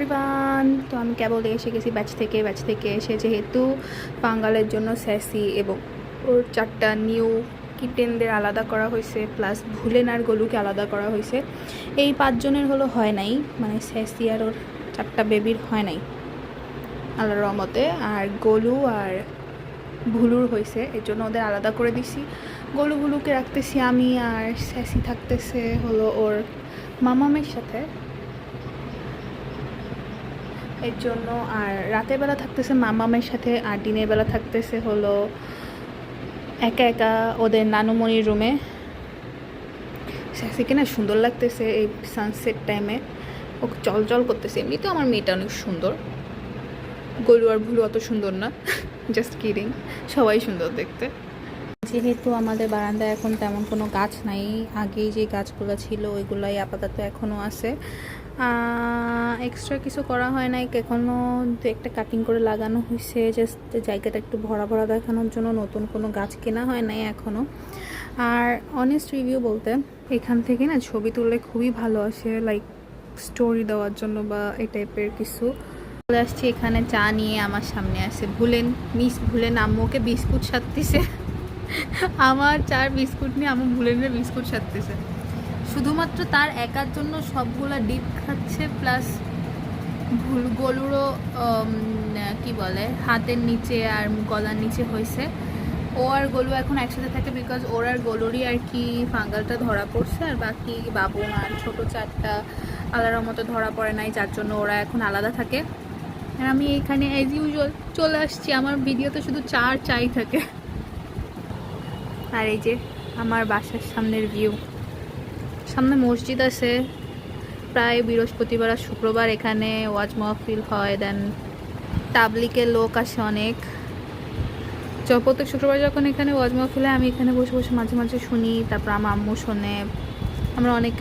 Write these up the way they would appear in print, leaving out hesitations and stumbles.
Everyone, তো আমি কেবল এসে গেছি ব্যাচ থেকে এসে, যেহেতু বাঙালের জন্য স্যাসি এবং ওর 4টা নিউ কিটেনদের আলাদা করা হয়েছে, প্লাস ভুলেন আর গলুকে আলাদা করা হয়েছে। এই 5 জনের হলো হয় নাই, মানে স্যাসি আর ওর 4টা বেবির হয় নাই আল্লাহর রহমতে, আর গলু আর ভুলুর হয়েছে, এর জন্য ওদের আলাদা করে দিছি। ভুলুকে রাখতেছি আমি, আর স্যাসি থাকতেছে হলো ওর মামামের সাথে এর জন্য, আর রাতের বেলা থাকতেছে মামামের সাথে, আর দিনের বেলা থাকতেছে হলো একা একা ওদের নানুমণির রুমে। স্যাসিকে না সুন্দর লাগতেছে এই সানসেট টাইমে, ও চল করতেছে। এমনিতেও আমার মেয়েটা অনেক সুন্দর, গলু আর ভুলু অত সুন্দর না, জাস্ট কিডিং, সবাই সুন্দর দেখতে। যেহেতু আমাদের বারান্দায় এখন তেমন কোনো গাছ নাই, আগেই যে গাছগুলো ছিল ওইগুলাই আপাতত এখনও আছে, এক্সট্রা কিছু করা হয় নাই এখনও। একটা কাটিং করে লাগানো হয়েছে জাস্ট জায়গাটা একটু ভরা দেখানোর জন্য, নতুন কোনো গাছ কেনা হয় নাই এখনও। আর অনেস্ট রিভিউ বলতে, এখান থেকে না ছবি তুললে খুবই ভালো আসে, লাইক স্টোরি দেওয়ার জন্য বা এই টাইপের কিছু। চলে আসছি এখানে চা নিয়ে, আমার সামনে আসে ভুলেন আম্মুকে বিস্কুট সাজতেছে। আমার চার বিস্কুট নিয়ে আমার ভুলেনের বিস্কুট সাজতেছে, শুধুমাত্র তার একার জন্য সবগুলা ডিপ খাচ্ছে, প্লাস গলুরও কি বলে হাতের নিচে আর গলার নিচে হয়েছে। ও আর গলু এখন একসাথে থাকে বিকজ ওর আর গলুরই আর কি ফাঙ্গালটা ধরা পড়ছে, আর বাকি বাবু আর ছোটো 4টা আলাদার মতো ধরা পড়ে নাই, যার জন্য ওরা এখন আলাদা থাকে। আর আমি এখানে অ্যাজ ইউজুয়াল চলে আসছি, আমার ভিডিওতে শুধু চাই থাকে। আর এই যে আমার বাসার সামনের ভিউ, সামনে মসজিদ আছে, প্রায় বৃহস্পতিবার আর শুক্রবার এখানে ওয়াজ মাহফিল হয়, দেন তাবলিকের লোক আসে অনেক। প্রত্যেক শুক্রবার যখন এখানে ওয়াজ মাহফিল হয়, আমি এখানে বসে মাঝে শুনি, তারপর আমার আম্মু শোনে। আমরা অনেক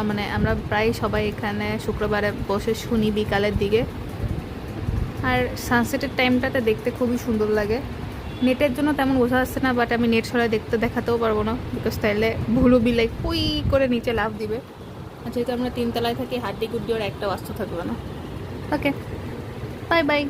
মানে আমরা প্রায় সবাই এখানে শুক্রবারে বসে শুনি বিকালের দিকে। আর সানসেটের টাইমটাতে দেখতে খুবই সুন্দর লাগে। নেটের জন্য তেমন বোঝা যাচ্ছে না, বাট আমি নেট সরাই দেখাতেও পারবো না, বিকজ তাইলে ভুলু বিলাই কুই করে নিচে লাফ দিবে। যেহেতু আমরা 3 তলায় থাকি, হাড্ডি গুড্ডি ওর একটা বাস্তু থাকবে না। ওকে, বাই বাই।